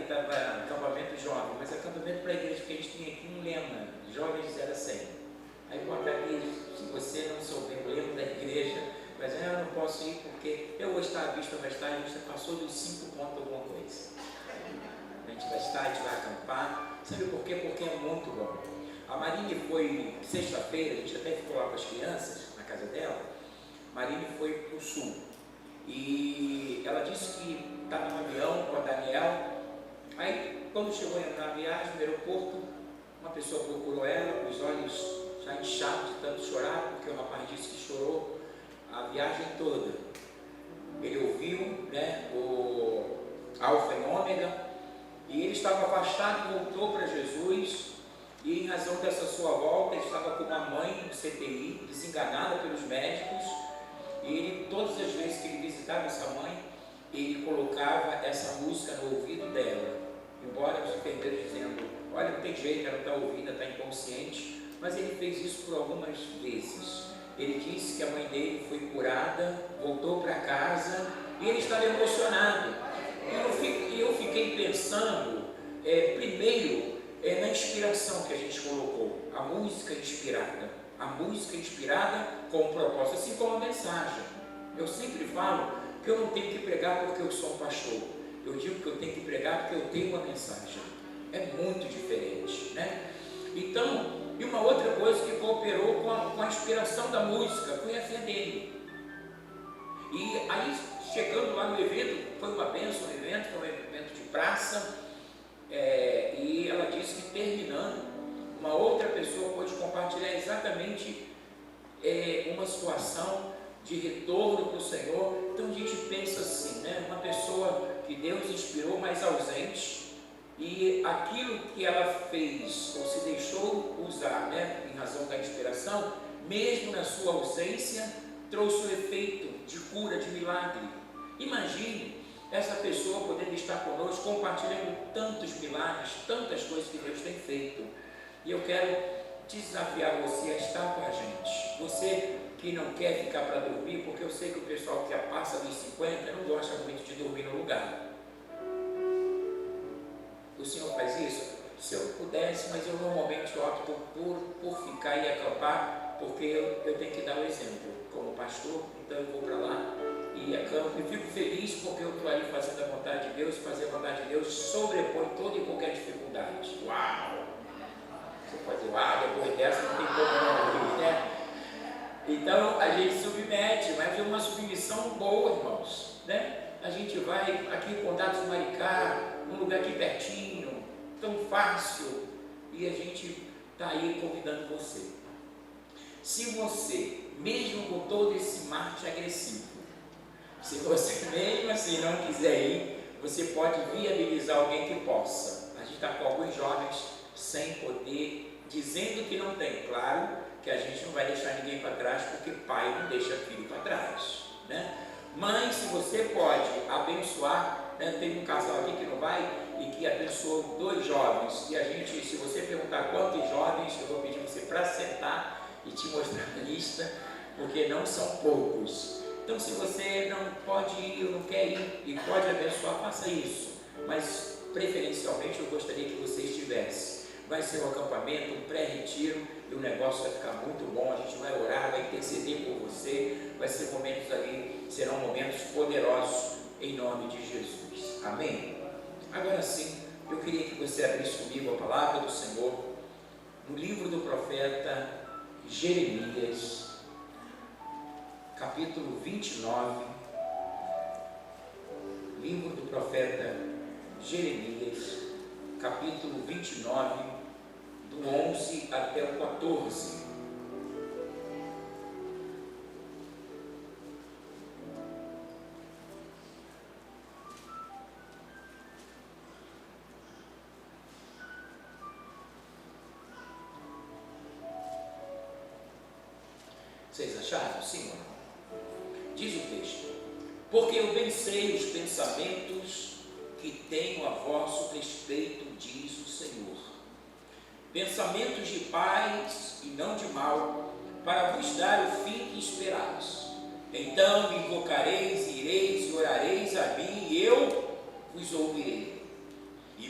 estava acampamento jovem, mas acampamento para a igreja, porque a gente tinha aqui um lema, jovens de 0 a 100. Aí conta aqui, se você não souber o lema da igreja, mas eu não posso ir porque eu vou estar, a vista vai estar, a vista passou dos 5 pontos alguma coisa. A gente vai estar, a gente vai acampar. Sabe por quê? Porque é muito bom. A Marine foi sexta-feira, a gente até ficou lá com as crianças, na casa dela. Marine foi para o sul. E ela disse que estava no avião com a Daniel. Aí, quando chegou na viagem, no aeroporto, uma pessoa procurou ela, os olhos já inchados de tanto chorar, porque o rapaz disse que chorou a viagem toda. Ele ouviu, né, o Alfa e Ômega, e ele estava afastado e voltou para Jesus. E em razão dessa sua volta, ele estava com uma mãe no CTI, desenganada pelos médicos. E ele, todas as vezes que ele visitava essa mãe, ele colocava essa música no ouvido dela. Embora os enfermeiros dizendo, olha, não tem jeito, ela está ouvindo, está inconsciente. Mas ele fez isso por algumas vezes. Ele disse que a mãe dele foi curada, voltou para casa e ele estava emocionado. E eu fiquei pensando, primeiro, na inspiração que a gente colocou, a música inspirada com um propósito, assim como a mensagem. Eu sempre falo que eu não tenho que pregar porque eu sou um pastor, eu digo que eu tenho que pregar porque eu tenho uma mensagem. É muito diferente, né? Então, e uma outra coisa que cooperou com a inspiração da música foi a fé dele. E aí, chegando lá no evento, foi uma bênção o evento, foi um evento de praça, e ela disse que terminando, uma outra pessoa pôde compartilhar exatamente uma situação de retorno para o Senhor. Então a gente pensa assim, né? Uma pessoa que Deus inspirou, mas ausente, e aquilo que ela fez, ou se deixou usar, né, em razão da inspiração, mesmo na sua ausência, trouxe o efeito de cura, de milagre. Imagine essa pessoa podendo estar conosco, compartilhando tantos milagres, tantas coisas que Deus tem feito. E eu quero desafiar você a estar com a gente. Você que não quer ficar para dormir, porque eu sei que o pessoal que passa dos 50 não gosta muito de dormir no lugar. O Senhor faz isso? Se eu pudesse, mas eu normalmente opto por ficar e acampar, porque eu tenho que dar o exemplo. Como pastor, então eu vou para lá e acampo, e fico feliz porque eu estou ali fazendo a vontade de Deus. Fazer a vontade de Deus sobrepõe toda e qualquer dificuldade. Uau! Você pode ir lá, depois dessa não tem como não, né? Então a gente submete, mas é uma submissão boa, irmãos, né? A gente vai aqui em Condados do Maricá, um lugar aqui pertinho, tão fácil, e a gente está aí convidando você. Se você, mesmo com todo esse marketing agressivo, se você mesmo assim não quiser ir, você pode viabilizar alguém que possa. A gente está com alguns jovens sem poder, dizendo que não tem. Claro que a gente não vai deixar ninguém para trás, porque pai não deixa filho para trás, né? Mas se você pode abençoar, né? Tem um casal aqui que não vai e que abençoou 2 jovens, e a gente, se você perguntar quantos jovens, eu vou pedir você para sentar e te mostrar a lista, porque não são poucos. Então, se você não pode ir ou não quer ir e pode abençoar, faça isso, mas preferencialmente eu gostaria que você estivesse. Vai ser um acampamento, um pré-retiro, e o negócio vai ficar muito bom. A gente vai orar, vai interceder por você, vai ser momentos ali, serão momentos poderosos em nome de Jesus. Amém? Agora sim, eu queria que você abrisse comigo a palavra do Senhor no livro do profeta Jeremias, capítulo 29, livro do profeta Jeremias, capítulo 29, do 11 até o 14. Vocês acharam? Sim ou não? Diz o texto: porque eu bem sei os pensamentos que tenho a vosso respeito, diz o Senhor, pensamentos de paz e não de mal, para vos dar o fim que esperais. Então me invocareis, ireis e orareis a mim, e eu vos ouvirei. E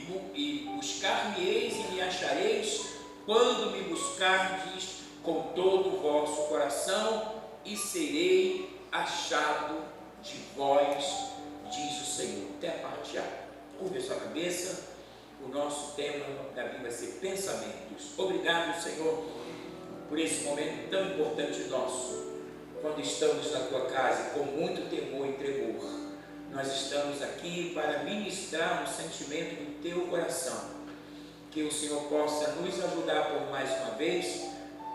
quando me buscardes com todo o vosso coração, e serei achado de vós, diz o Senhor. Até a parte A. Curve a sua cabeça. O nosso tema da Bíblia vai ser pensamentos. Obrigado, Senhor, por esse momento tão importante nosso. Quando estamos na tua casa com muito temor e tremor, nós estamos aqui para ministrar um sentimento do teu coração. Que o Senhor possa nos ajudar por mais uma vez,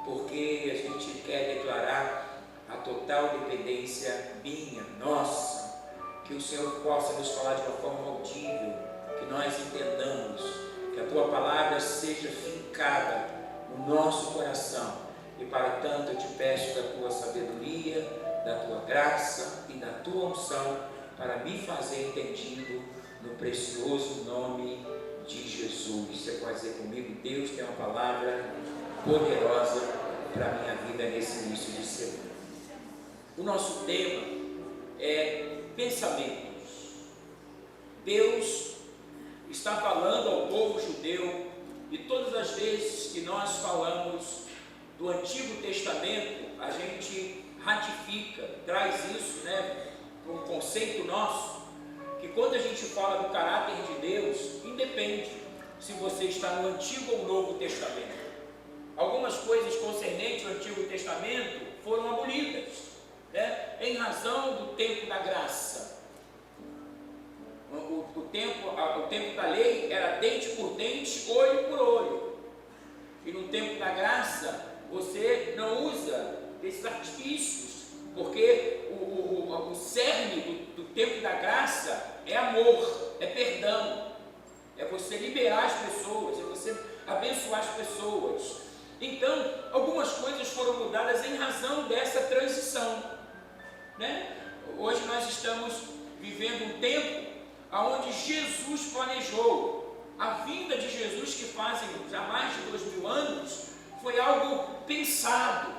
porque a gente quer declarar a total dependência minha, nossa. Que o Senhor possa nos falar de uma forma audível, que nós entendamos, que a tua palavra seja fincada no nosso coração. E para tanto eu te peço da tua sabedoria, da tua graça e da tua unção, para me fazer entendido no precioso nome de Jesus. Você pode dizer comigo: Deus tem uma palavra poderosa para a minha vida nesse início de semana. O nosso tema é pensamentos. Deus está falando ao povo judeu, e todas as vezes que nós falamos do Antigo Testamento, a gente ratifica, traz isso, para um conceito nosso, que quando a gente fala do caráter de Deus, independe se você está no Antigo ou Novo Testamento. Algumas coisas concernentes ao Antigo Testamento foram abolidas, em razão do tempo da graça. O tempo da lei era dente por dente, olho por olho. E no tempo da graça, você não usa esses artifícios, porque o cerne do tempo da graça é amor, é perdão, é você liberar as pessoas, é você abençoar as pessoas. Então, algumas coisas foram mudadas em razão dessa transição, Hoje nós estamos vivendo um tempo onde Jesus planejou. A vinda de Jesus, que fazem já mais de 2000 anos, foi algo pensado,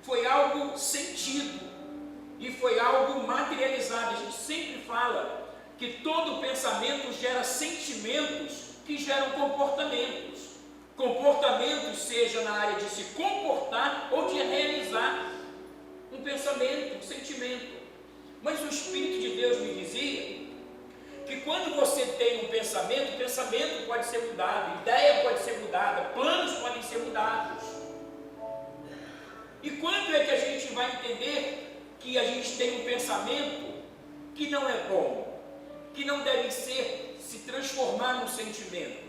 foi algo sentido e foi algo materializado. A gente sempre fala que todo pensamento gera sentimentos que geram comportamentos. Comportamentos, seja na área de se comportar ou de realizar um pensamento, um sentimento. Mas o Espírito de Deus me dizia que quando você tem um pensamento, o pensamento pode ser mudado, ideia pode ser mudada, planos podem ser mudados. E quando é que a gente vai entender que a gente tem um pensamento que não é bom, que não deve se transformar num sentimento?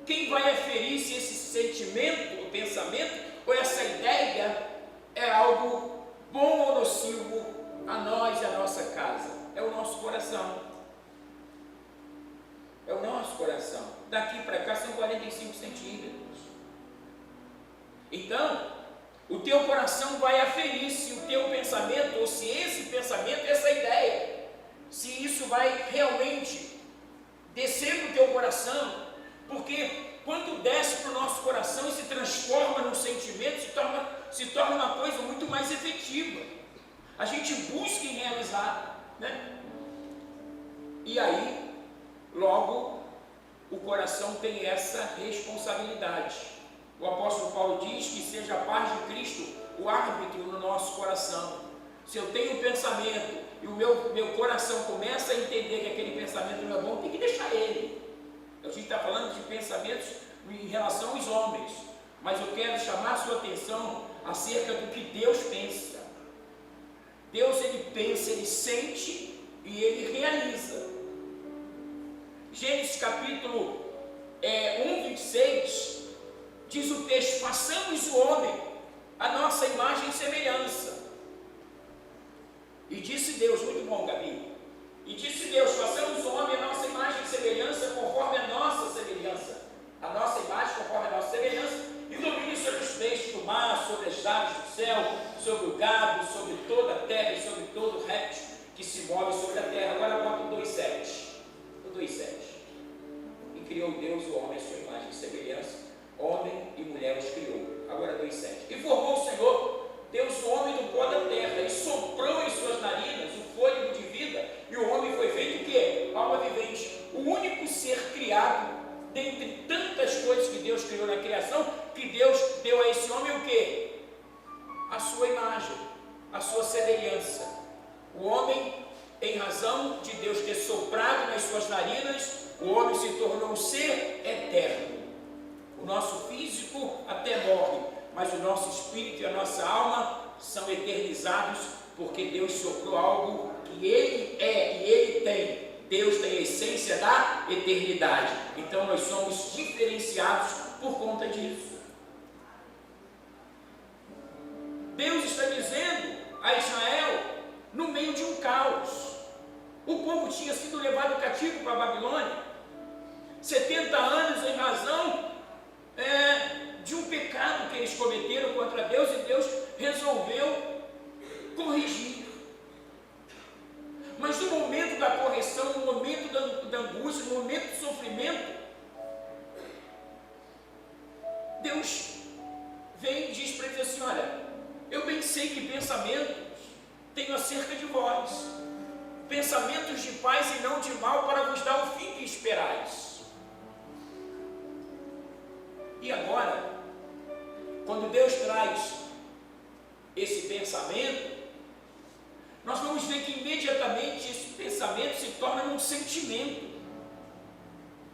Quem vai aferir se esse sentimento, o pensamento ou essa ideia é algo bom ou nocivo a nós e a nossa casa? É o nosso coração. É o nosso coração. Daqui para cá são 45 centímetros. Então, o teu coração vai aferir se o teu pensamento, ou se esse pensamento, essa ideia, se isso vai realmente descer para o teu coração, porque quando desce para o nosso coração e se transforma num sentimento, se torna uma coisa muito mais efetiva. A gente busca em realizar, E aí, logo, o coração tem essa responsabilidade. O apóstolo Paulo diz que seja a paz de Cristo o árbitro no nosso coração. Se eu tenho um pensamento e o meu coração começa a entender que aquele pensamento não é bom, tem que deixar ele. A gente está falando de pensamentos em relação aos homens, mas eu quero chamar a sua atenção acerca do que Deus pensa. Deus, ele pensa, ele sente e ele realiza. Gênesis capítulo 1:26 diz o texto: façamos o homem a nossa imagem e semelhança. E disse Deus, muito bom, Gabi. E disse Deus: façamos o homem a nossa imagem e semelhança, conforme a nossa semelhança. A nossa imagem conforme a nossa semelhança, e domine sobre os peixes do mar, sobre as aves do céu, sobre o gado, sobre toda a terra e sobre todo réptil que se move sobre a terra. Agora bota o 2:7. O 2:7. E criou Deus o homem à sua imagem e semelhança, homem e mulher os criou. Agora 2:7. E formou o Senhor Deus o homem do pó da terra, e soprou em suas narinas o fôlego de vida, e o homem foi feito o quê? Alma vivente. O único ser criado dentre tantas coisas que Deus criou na criação, que Deus deu a esse homem o quê? A sua imagem, a sua semelhança. O homem, em razão de Deus ter soprado nas suas narinas, o homem se tornou um ser eterno. O nosso físico até morre, mas o nosso espírito e a nossa alma são eternizados, porque Deus soprou algo que Ele é e Ele tem. Deus tem a essência da eternidade. Então nós somos diferenciados por conta disso. Deus está dizendo a Israel, no meio de um caos. O povo tinha sido levado cativo para a Babilônia, 70 anos em razão de um pecado que eles cometeram contra Deus, e Deus resolveu corrigir. Mas no momento da correção, no momento da angústia, no momento do sofrimento, Deus vem e diz para eles assim: olha, eu bem sei que pensamentos tenho acerca de vós, pensamentos de paz e não de mal, para vos dar o fim que esperais. E agora, quando Deus traz esse pensamento, nós vamos ver que imediatamente esse pensamento se torna um sentimento.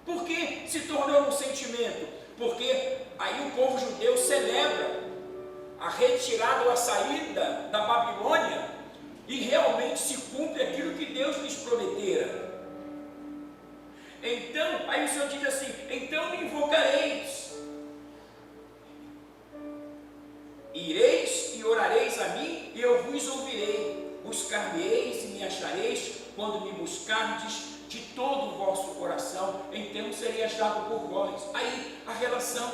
Por que se tornou um sentimento? Porque aí o povo judeu celebra a retirada ou a saída da Babilônia, e realmente se cumpre aquilo que Deus lhes prometera. Então, aí o Senhor diz assim: então me invocareis, ireis e orareis a mim, e eu vos ouvirei. Buscar-me-eis e me achareis, quando me buscardes de todo o vosso coração, então serei achado por vós. Aí a relação.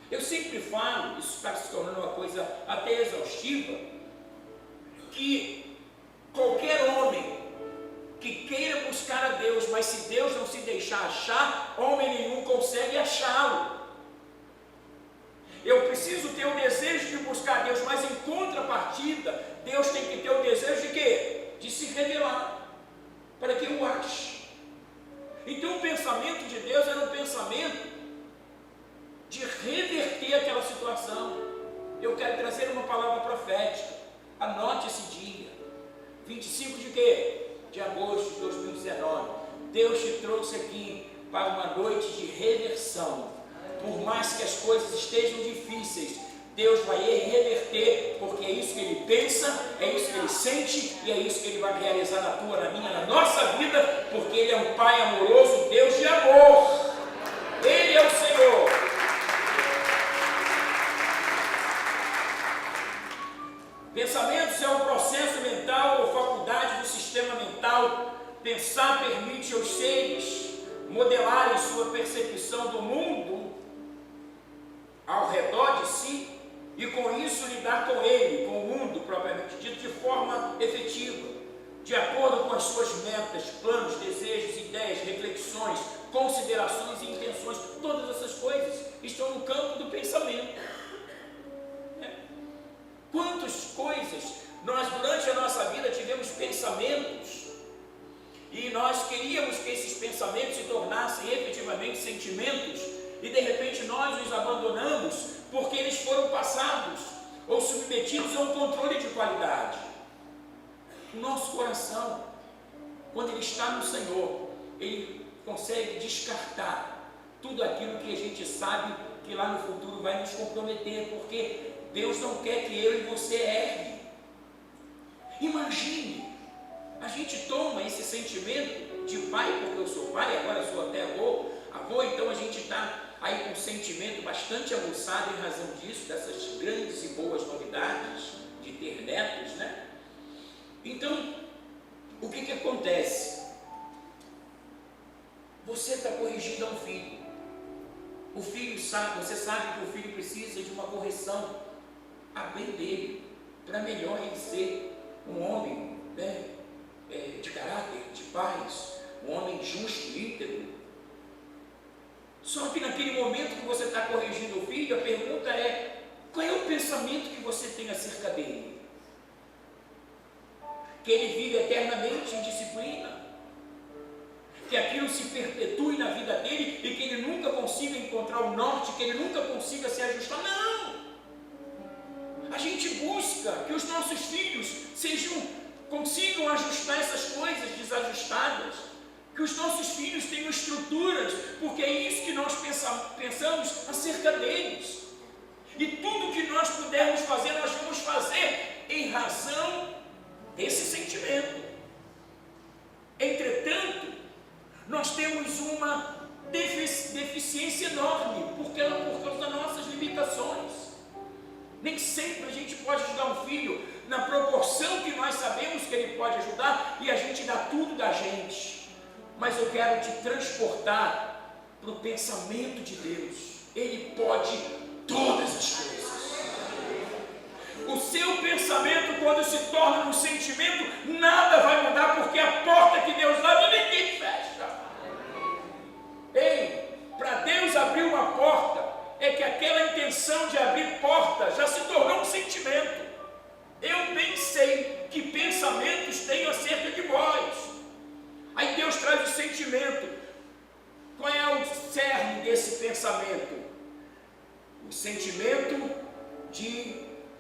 Eu sempre falo, isso está se tornando uma coisa até exaustiva, que qualquer homem que queira buscar a Deus, mas se Deus não se deixar achar, homem nenhum consegue achá-lo. Eu preciso ter o desejo de buscar a Deus, mas em contrapartida, Deus tem que ter o desejo de quê? De se revelar, para que eu o ache. Então o pensamento de Deus era um pensamento de reverter aquela situação. Eu quero trazer uma palavra profética. Anote esse dia, 25 de quê? De agosto de 2019. Deus te trouxe aqui para uma noite de reversão. Por mais que as coisas estejam difíceis, Deus vai reverter, porque é isso que Ele pensa, é isso que Ele sente, e é isso que Ele vai realizar na tua, na minha, na nossa vida, porque Ele é um Pai amoroso, Deus de amor. Ele é o Senhor. Pensamentos é um processo mental ou faculdade do sistema mental. Pensar permite aos seres modelarem sua percepção do mundo ao redor de si, e com isso lidar com ele, com o mundo propriamente dito, de forma efetiva, de acordo com as suas metas, planos, desejos, ideias, reflexões, considerações e intenções. Todas essas coisas estão no campo do pensamento. Quantas coisas nós durante a nossa vida tivemos pensamentos, e nós queríamos que esses pensamentos se tornassem efetivamente sentimentos, e de repente nós os abandonamos porque eles foram passados ou submetidos a um controle de qualidade. O nosso coração, quando ele está no Senhor, ele consegue descartar tudo aquilo que a gente sabe que lá no futuro vai nos comprometer, porque Deus não quer que eu e você erre. Imagine, a gente toma esse sentimento de pai, porque eu sou pai, agora eu sou até avô, então a gente está aí com um sentimento bastante aguçado em razão disso, dessas grandes e boas novidades de ter netos, né? Então, o que acontece? Você está corrigindo a um filho. O filho sabe, você sabe que o filho precisa de uma correção a bem dele, para melhor ele ser um homem, né, de caráter, de paz, um homem justo, íntegro. Só que naquele momento que você está corrigindo o filho, a pergunta é: qual é o pensamento que você tem acerca dele? Que ele vive eternamente em disciplina? Que que aquilo se perpetue na vida dele e que ele nunca consiga encontrar o norte, que ele nunca consiga se ajustar. Não! A gente busca que os nossos filhos consigam ajustar essas coisas desajustadas, que os nossos filhos tenham estruturas, porque é isso que nós pensamos acerca deles. E tudo que nós pudermos fazer, nós vamos fazer em razão desse sentimento. Entretanto, nós temos uma deficiência enorme por causa das nossas limitações. Nem sempre a gente pode ajudar um filho na proporção que nós sabemos que ele pode ajudar, e a gente dá tudo da gente. Mas eu quero te transportar para o pensamento de Deus. Ele pode todas as coisas. O seu pensamento, quando se torna um sentimento, nada vai mudar, porque a porta que Deus abre, ninguém fecha. Ei, para Deus abrir uma porta, é que aquela intenção de abrir porta já se tornou um sentimento. Eu bem sei que pensamentos tenho acerca de vós. Aí Deus traz o sentimento. Qual é o cerne desse pensamento? O sentimento de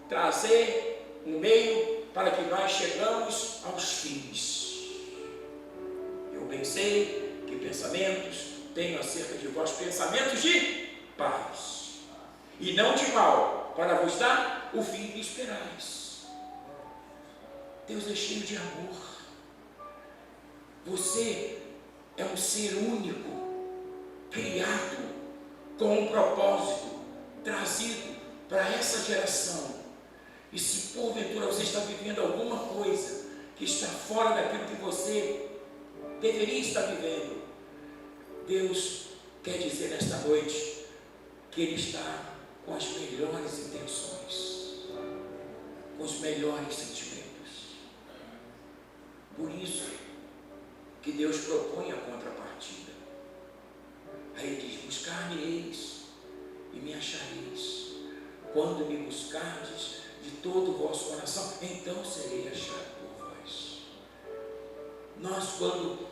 trazer um meio para que nós chegamos aos fins. Eu bem sei que pensamentos tenho acerca de vós, pensamentos de paz e não de mal, para vos dar o fim que esperais. Deus é cheio de amor. Você é um ser único, criado com um propósito, trazido para essa geração. E se porventura você está vivendo alguma coisa que está fora daquilo que você deveria estar vivendo, Deus quer dizer nesta noite que Ele está com as melhores intenções, com os melhores sentimentos. Por isso que Deus propõe a contrapartida. Aí Ele diz: buscar-me-eis e me achareis, quando me buscardes de todo o vosso coração, então serei achado por vós. Nós, quando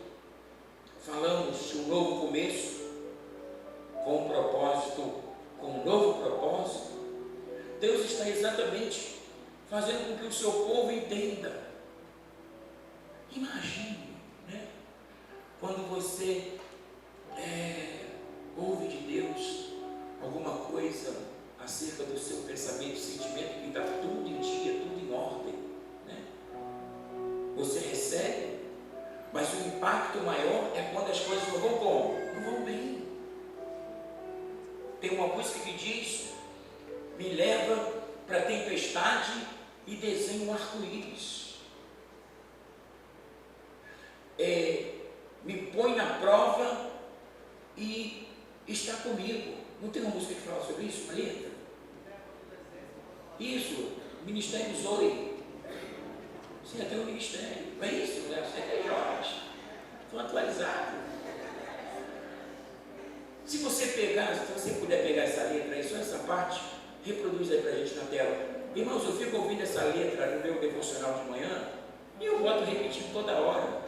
falamos de um novo começo, com um propósito, com um novo propósito, Deus está exatamente fazendo com que o seu povo entenda. Imagine, né? Quando você ouve de Deus alguma coisa acerca do seu pensamento e sentimento, que está tudo em dia, tudo em ordem, né? Você recebe, mas o impacto maior é quando as coisas não vão como? Não vão bem. Tem uma música que diz: me leva para a tempestade e desenha um arco-íris. Me põe na prova e está comigo. Não tem uma música que fala sobre isso, uma letra? Isso, Ministério Zoe. Sim, até o ministério. Não é isso, né? Você é jovens. Estão atualizados. Se você puder pegar essa letra aí, só essa parte, reproduz aí para a gente na tela. Irmãos, eu fico ouvindo essa letra no meu devocional de manhã e eu boto repetindo toda hora,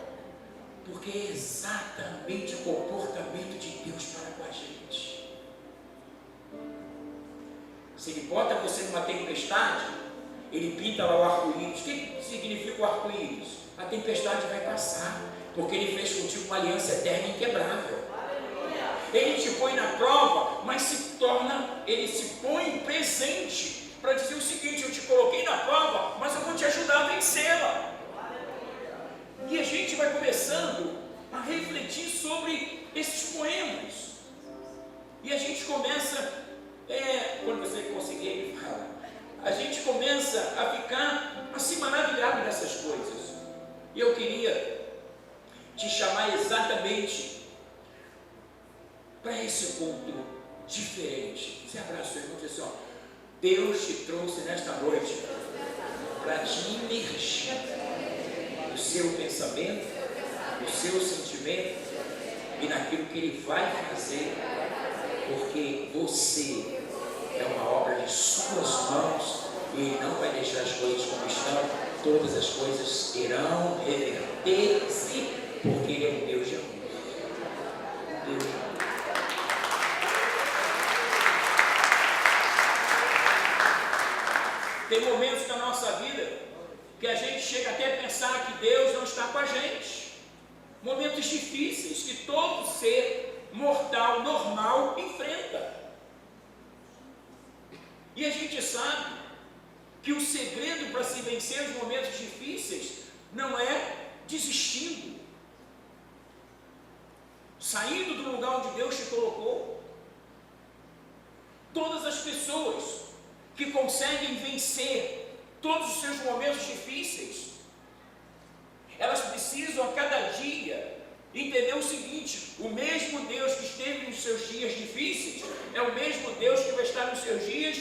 porque é exatamente o comportamento de Deus para com a gente. Se Ele bota você numa tempestade, Ele pinta lá o arco-íris. O que significa o arco-íris? A tempestade vai passar, porque Ele fez contigo uma aliança eterna e inquebrável. Ele te põe na prova, mas Ele se põe presente para dizer o seguinte: eu te coloquei na prova, mas eu vou te ajudar a vencê-la. E a gente vai começando a refletir sobre esses poemas. E a gente começa, quando você conseguir me falar, a gente começa a ficar assim maravilhado nessas coisas. E eu queria te chamar exatamente para esse ponto diferente. Você abraça o seu irmão e diz assim: ó, Deus te trouxe nesta noite para te imergir no seu pensamento, no seu sentimento e naquilo que Ele vai fazer, porque você é uma obra de suas mãos e Ele não vai deixar as coisas como estão. Todas as coisas irão reverter-se, porque Ele é um Deus de amor. momentos difíceis que todo ser mortal, normal, enfrenta. E a gente sabe que o segredo para se vencer os momentos difíceis não é desistindo, saindo do lugar onde Deus te colocou. Todas as pessoas que conseguem vencer todos os seus momentos difíceis, elas precisam a cada dia entender o seguinte: o mesmo Deus que esteve nos seus dias difíceis é o mesmo Deus que vai estar nos seus dias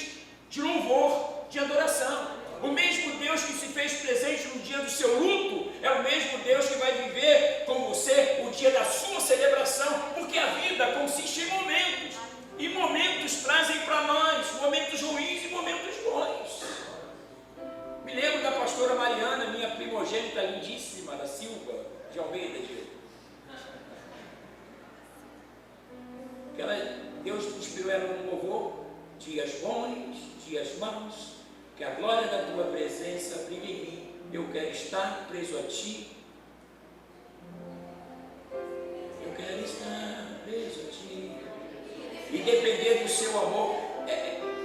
de louvor, de adoração. O mesmo Deus que se fez presente no dia do seu luto é o mesmo Deus que vai viver com você o dia da sua celebração, porque a vida consiste em momentos, e momentos trazem para nós momentos ruins e momentos bons. Me lembro da pastora Mariana, minha primogênita lindíssima, da Silva de Almeida, Deus inspirou ela no louvor: dias bons, dias maus, que a glória da tua presença brilhe em mim, eu quero estar preso a ti, eu quero estar preso a ti, e depender do seu amor.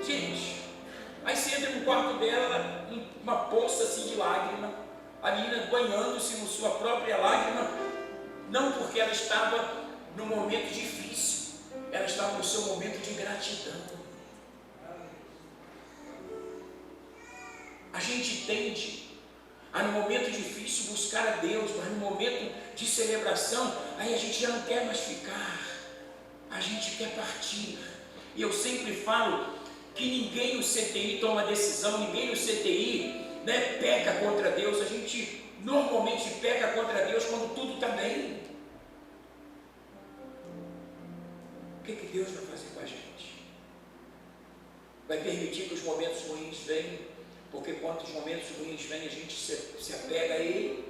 Gente, aí você entra no quarto dela, uma poça assim de lágrima, a menina banhando-se na sua própria lágrima, não porque ela estava num momento difícil, ela estava no seu momento de gratidão. A gente tende a, no momento difícil, buscar a Deus, mas no momento de celebração, aí a gente já não quer mais ficar, a gente quer partir. E eu sempre falo que ninguém no CTI toma decisão, ninguém no CTI, peca contra Deus. A gente normalmente peca contra Deus quando tudo está bem. O que Deus vai fazer com a gente? Vai permitir que os momentos ruins venham? Porque quando os momentos ruins vêm, a gente se apega a Ele,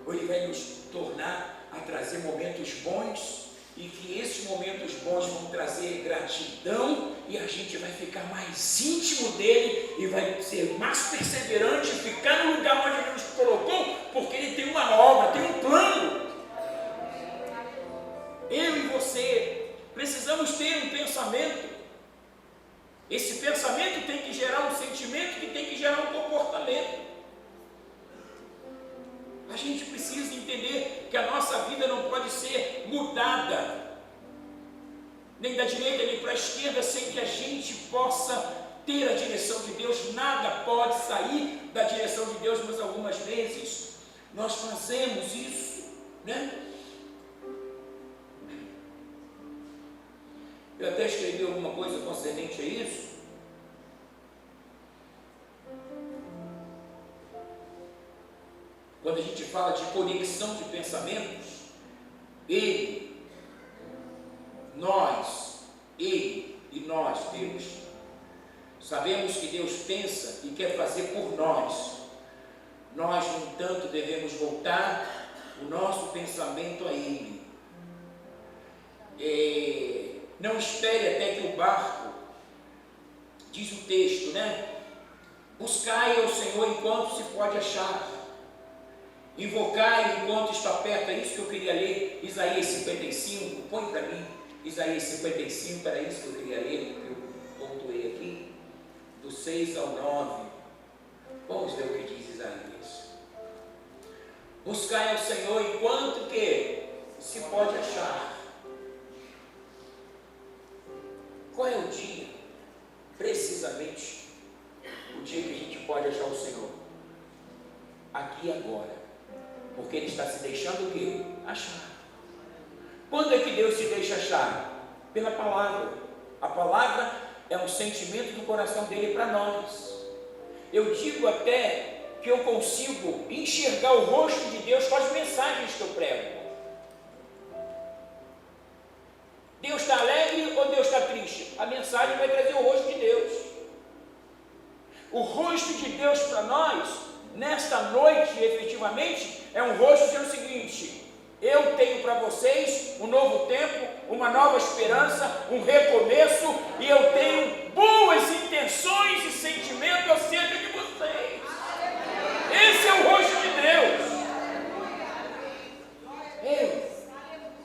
ou Ele vai nos tornar a trazer momentos bons, e que esses momentos bons vão trazer gratidão, e a gente vai ficar mais íntimo dEle, e vai ser mais perseverante, ficar no lugar onde Ele nos colocou, porque Ele tem uma obra, tem um plano. Eu e você precisamos ter um pensamento. Esse pensamento tem que gerar um sentimento, que tem que gerar um comportamento. A gente precisa entender que a nossa vida não pode ser mudada, nem da direita nem para a esquerda, sem que a gente possa ter a direção de Deus. Nada pode sair da direção de Deus, mas algumas vezes nós fazemos isso, Eu até escrevi alguma coisa concernente a isso. Quando a gente fala de conexão de pensamentos, Ele e nós, Deus, sabemos que Deus pensa e quer fazer por nós. Nós, no entanto, devemos voltar o nosso pensamento a Ele. Não espere até que o barco, diz o texto, buscai ao Senhor enquanto se pode achar, invocai enquanto está perto. É isso que eu queria ler, Isaías 55, põe para mim, Isaías 55, era isso que eu queria ler, que eu pontuei aqui, do 6 ao 9, vamos ver o que diz Isaías. Buscai ao Senhor enquanto que se pode achar. Qual é o dia, precisamente, o dia que a gente pode achar o Senhor? Aqui e agora, porque Ele está se deixando o quê? Achar. Quando é que Deus se deixa achar? Pela palavra. A palavra é um sentimento do coração dEle para nós. Eu digo até que eu consigo enxergar o rosto de Deus com as mensagens que eu prego. Deus está alegre ou Deus está triste? A mensagem vai trazer o rosto de Deus. O rosto de Deus para nós, nesta noite, efetivamente, é um rosto dizendo o seguinte: eu tenho para vocês um novo tempo, uma nova esperança, um recomeço, e eu tenho boas intenções e sentimentos acerca de vocês. Esse é o rosto de Deus.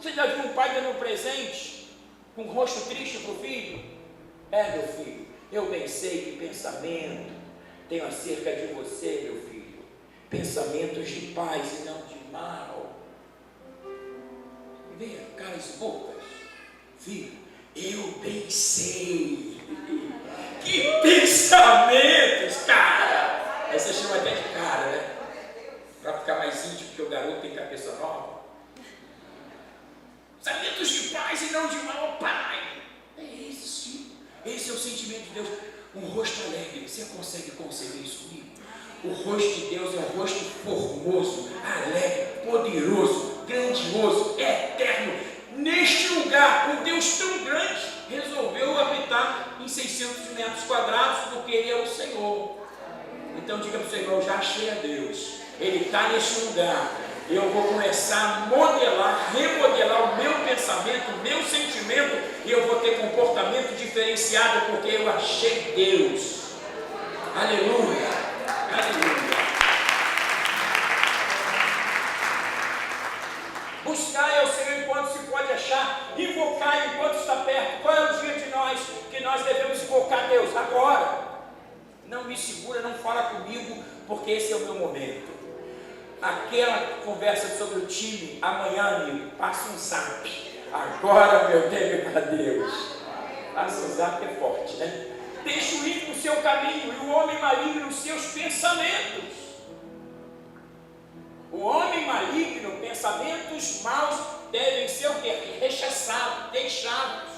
Você já viu um pai dando um presente com um rosto triste para o filho? Meu filho, eu bem sei que pensamento tenho acerca de você, meu filho. Pensamentos de paz e não de mal. Venha, caras e bocas. Filho, eu bem sei. Que pensamentos, cara! Aí você chama até de cara, né? Para ficar mais íntimo, porque o garoto tem cabeça nova. Pensamentos de paz e não de mal, pai. É isso. Esse é o sentimento de Deus. Um rosto alegre. Você consegue conceber isso comigo? O rosto de Deus é um rosto formoso, alegre, poderoso, grandioso, eterno. Neste lugar, um Deus tão grande resolveu habitar em 600 metros quadrados, porque Ele é o Senhor. Então diga para o Senhor: eu já achei a Deus, Ele está neste lugar. Eu vou começar a modelar, remodelar o meu pensamento, o meu sentimento, e eu vou ter comportamento diferenciado, porque eu achei Deus. Aleluia, aleluia. Buscar é o Senhor enquanto se pode achar, invocar enquanto está perto. Qual é o dia de nós que nós devemos invocar Deus? Agora. Não me segura, não fala comigo, porque esse é o meu momento. Aquela conversa sobre o time, amanhã, amigo, passa um zap. Agora, meu tempo é para Deus. Passa um zap, é forte, né? Deixa o ímpio no seu caminho e o homem maligno nos seus pensamentos. O homem maligno, pensamentos maus, devem ser o quê? Rechaçados, deixados.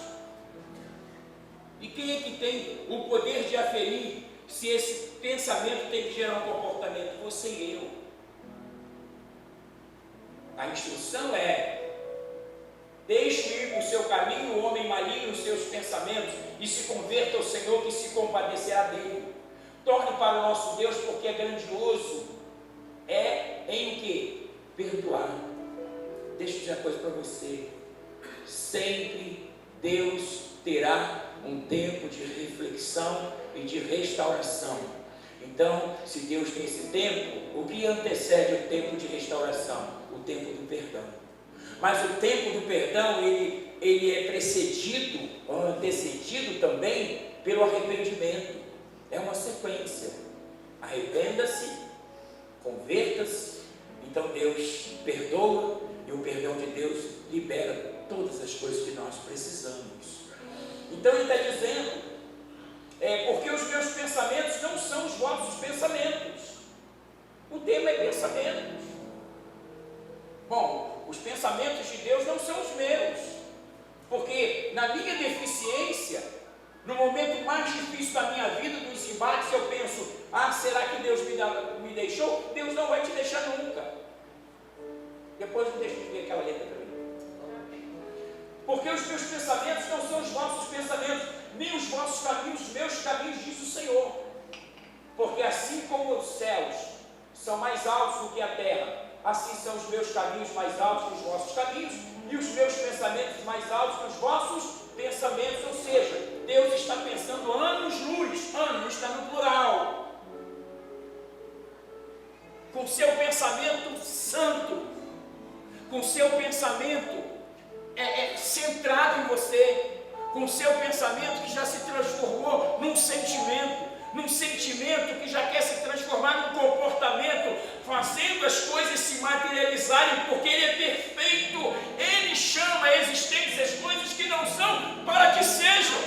E quem é que tem o poder de aferir se esse pensamento tem que gerar um comportamento? Você e eu. A instrução é: deixe ir o seu caminho, o homem maligno, os seus pensamentos, e se converta ao Senhor, que se compadecerá dele. Torne para o nosso Deus, porque é grandioso. É em o que? Perdoar. Deixa eu dizer uma coisa para você: sempre Deus terá um tempo de reflexão e de restauração. Então, se Deus tem esse tempo, o que antecede o tempo de restauração? O tempo do perdão. Mas o tempo do perdão, ele é precedido, ou antecedido também, pelo arrependimento. É uma sequência. Arrependa-se, converta-se, então Deus perdoa, e o perdão de Deus libera todas as coisas que nós precisamos. Então ele está dizendo, porque os meus pensamentos não são os vossos pensamentos. O tema é pensamentos. Bom, os pensamentos de Deus não são os meus, porque na minha deficiência, no momento mais difícil da minha vida, dos embates, eu penso: será que Deus me deixou? Deus não vai te deixar nunca. Depois não deixa de ver aquela letra para mim. Porque os meus pensamentos não são os vossos pensamentos, nem os vossos caminhos, os meus caminhos, diz o Senhor. Porque assim como os céus são mais altos do que a terra, assim são os meus caminhos mais altos que os vossos caminhos, e os meus pensamentos mais altos que os vossos pensamentos. Ou seja, Deus está pensando anos-luz, anos está no plural, com seu pensamento santo, com seu pensamento centrado em você, com seu pensamento que já se transformou num sentimento que já quer se transformar num comportamento, fazendo as coisas se materializarem, porque Ele é perfeito. Ele chama a existência as coisas que não são para que sejam.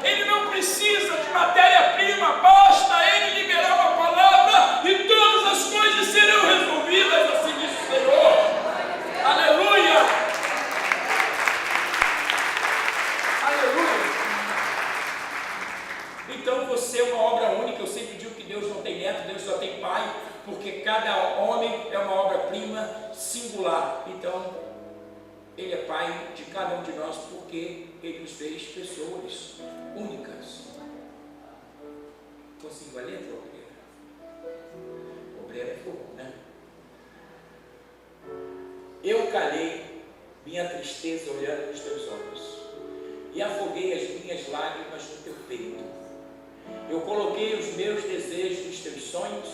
Ele não precisa de matéria-prima, basta Ele liberar uma palavra e todas as coisas serão resolvidas, assim diz o Senhor. Aleluia! Então você é uma obra única. Eu sempre digo que Deus não tem neto, Deus só tem pai, porque cada homem é uma obra-prima singular. Então, Ele é pai de cada um de nós, porque Ele nos fez pessoas únicas. Consigo a letra, obreira? Obreira é fogo, né? Eu calei minha tristeza olhando nos teus olhos, e afoguei as minhas lágrimas no teu peito. Eu coloquei os meus desejos nos teus sonhos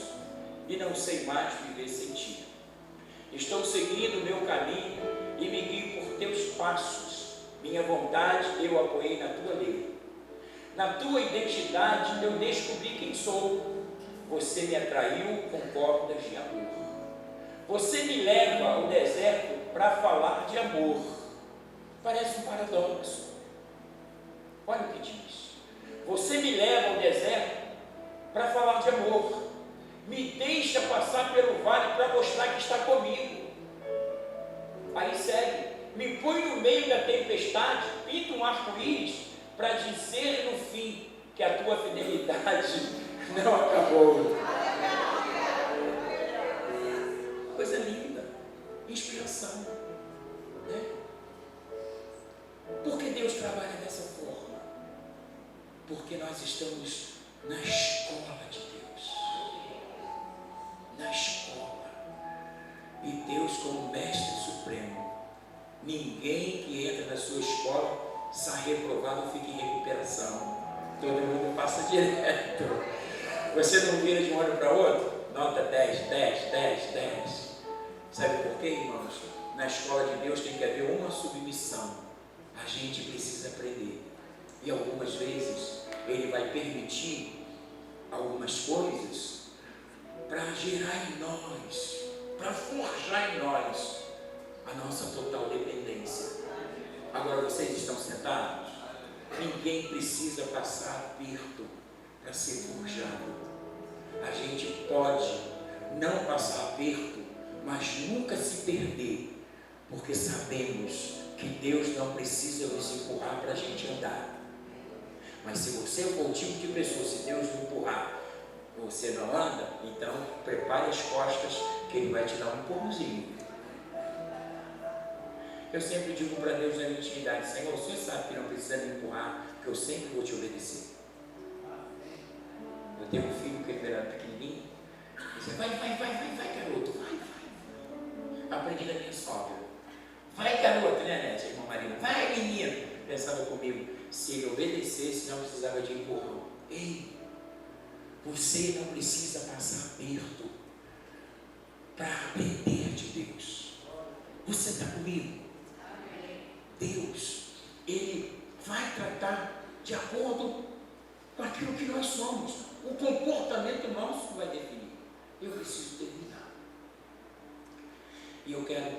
e não sei mais viver sem ti. Estou seguindo o meu caminho e me guio por teu passos, minha vontade eu apoiei na tua lei. Na tua identidade eu descobri quem sou. Você me atraiu com cordas de amor. Você me leva ao deserto para falar de amor. Parece um paradoxo. Olha o que diz. Você me leva ao deserto para falar de amor. Me deixa passar pelo vale para mostrar que está comigo. Aí segue. Me põe no meio da tempestade, pinta um arco-íris para dizer no fim que a tua fidelidade não acabou. Coisa linda. Inspiração. Né? Por que Deus trabalha dessa forma? Porque nós estamos na escola de Deus. Na escola. E Deus, como mestre supremo, ninguém que entra na sua escola sai reprovado ou fica em recuperação. Todo mundo passa direto. Você não vira de um ano para outro? Nota 10, 10, 10, 10. Sabe por quê, irmãos? Na escola de Deus tem que haver uma submissão. A gente precisa aprender. E algumas vezes Ele vai permitir algumas coisas para gerar em nós, para forjar em nós a nossa total dependência. Agora vocês estão sentados? Ninguém precisa passar aperto para ser forjado. A gente pode não passar aperto, mas nunca se perder, porque sabemos que Deus não precisa nos empurrar para a gente andar. Mas se você for o tipo de pessoa, se Deus não empurrar, você não anda, então prepare as costas, que Ele vai te dar um empurrãozinho. Eu sempre digo para Deus na minha intimidade: Senhor, você sabe que não precisa me empurrar, que eu sempre vou te obedecer. Eu tenho um filho que era pequenininho, e disse: vai, garoto, vai. Aprendi da minha sogra: vai, garoto, né, Nete, irmã Marina, vai, menino. Pensava comigo: se ele obedecesse, não precisava de empurrão. Ei, você não precisa passar aperto para aprender de Deus. Você está comigo? Deus, Ele vai tratar de acordo com aquilo que nós somos. O comportamento nosso vai definir. Eu preciso terminar. E eu quero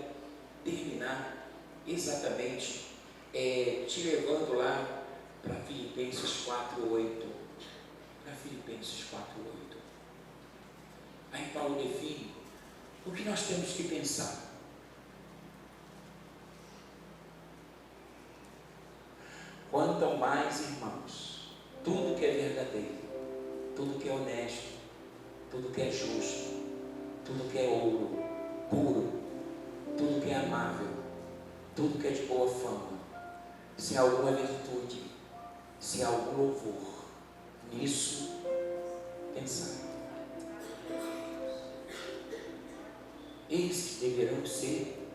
terminar exatamente te levando lá para Filipenses 4:8. Para Filipenses 4:8. Aí Paulo define o que nós temos que pensar. Quanto ao mais, irmãos, tudo que é verdadeiro, tudo que é honesto, tudo que é justo, tudo que é ouro, puro, tudo que é amável, tudo que é de boa fama, se há alguma virtude, se há algum louvor, nisso pensar. Esses deverão ser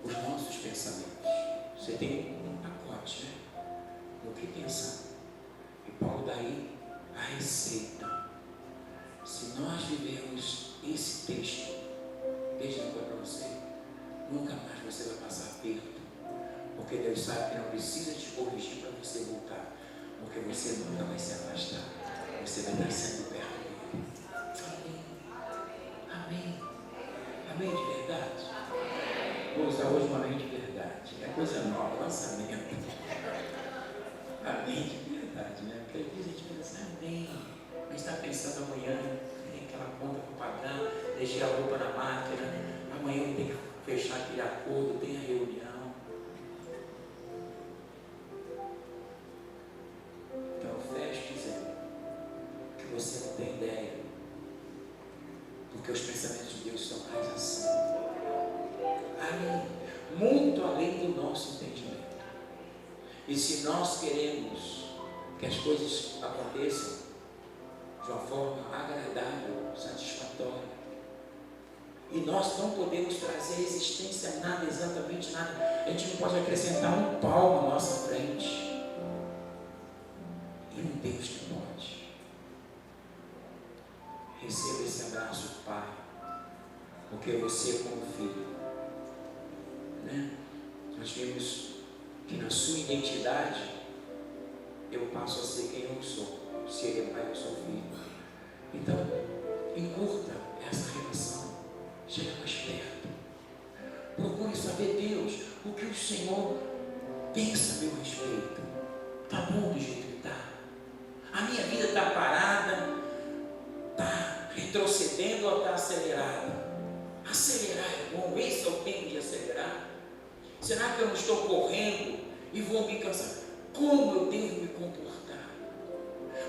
os nossos pensamentos. Você tem um pacote, né? No que pensar. E Paulo daí a receita. Se nós vivermos esse texto, deixa eu falar para você, nunca mais você vai passar aperto, porque Deus sabe que não precisa te corrigir para você voltar, porque você nunca vai se afastar, você vai estar sempre perto dele. Amém. Amém. Amém de verdade. Vou usar hoje uma amém de verdade. É coisa nova, lançamento. Amém de verdade, né? Porque às vezes a gente pensa assim: amém. A gente está pensando amanhã, tem aquela conta para pagar, deixei a roupa na máquina, amanhã eu tenho que fechar aquele acordo, tem a reunião. Então eu fecho dizendo que você não tem ideia, porque os pensamentos de Deus são mais assim. Amém. Muito além do nosso entendimento. E se nós queremos que as coisas aconteçam de uma forma agradável, satisfatória, e nós não podemos trazer à existência nada, exatamente nada, a gente não pode acrescentar um palmo à nossa frente, e um Deus que pode. Receba esse abraço do Pai, porque você, como filho, né? nós vimos que na sua identidade eu passo a ser quem eu sou. Se ele é pai, eu sou filho. Então, encurta essa relação, chega mais perto, procure saber, Deus, o que o Senhor pensa a meu respeito. Está bom do jeito que está? A minha vida está parada, está retrocedendo ou está acelerada? Acelerar é bom, esse é o tempo de acelerar. Será que eu não estou correndo e vou me cansar? Como eu devo me comportar?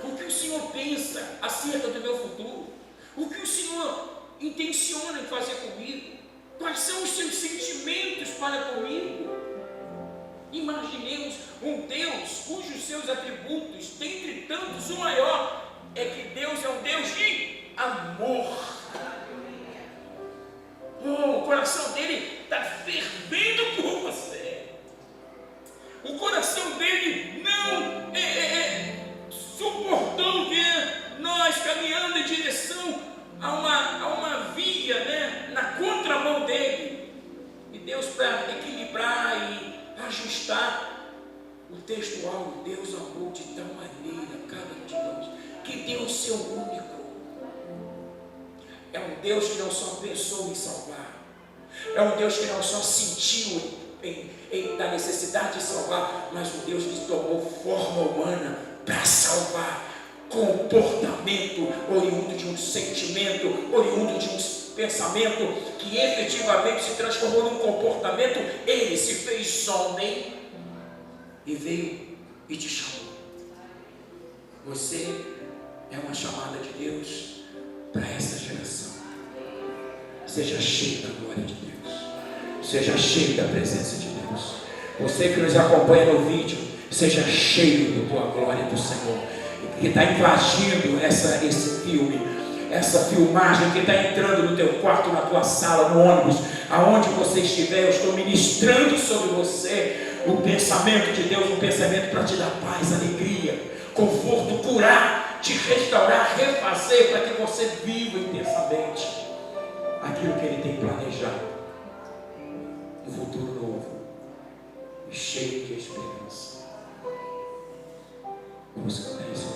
O que o Senhor pensa acerca do meu futuro? O que o Senhor intenciona em fazer comigo? Quais são os seus sentimentos para comigo? Imaginemos um Deus cujos seus atributos, dentre tantos, o maior é que Deus é um Deus de amor. O coração dele está fervendo por você. O coração dele não suportou ver nós caminhando em direção a uma via, né, na contramão dele. E Deus, para equilibrar e ajustar o textual, Deus amou de tal maneira cada um de nós que deu o seu único. É um Deus que não só pensou em salvar, é um Deus que não só sentiu da necessidade de salvar, mas um Deus que tomou forma humana para salvar. Comportamento oriundo de um sentimento, oriundo de um pensamento que efetivamente se transformou num comportamento. Ele se fez homem e veio e te chamou. Você é uma chamada de Deus para essa geração. Seja cheio da glória de Deus, seja cheio da presença de Deus. Você que nos acompanha no vídeo, seja cheio da tua glória do Senhor, que está invadindo esse filme, essa filmagem que está entrando no teu quarto, na tua sala, no ônibus, aonde você estiver. Eu estou ministrando sobre você o pensamento de Deus, um pensamento para te dar paz, alegria, conforto, curar, te restaurar, refazer, para que você viva intensamente aquilo que Ele tem planejado, um futuro novo e cheio de esperança. Vamos cantar isso.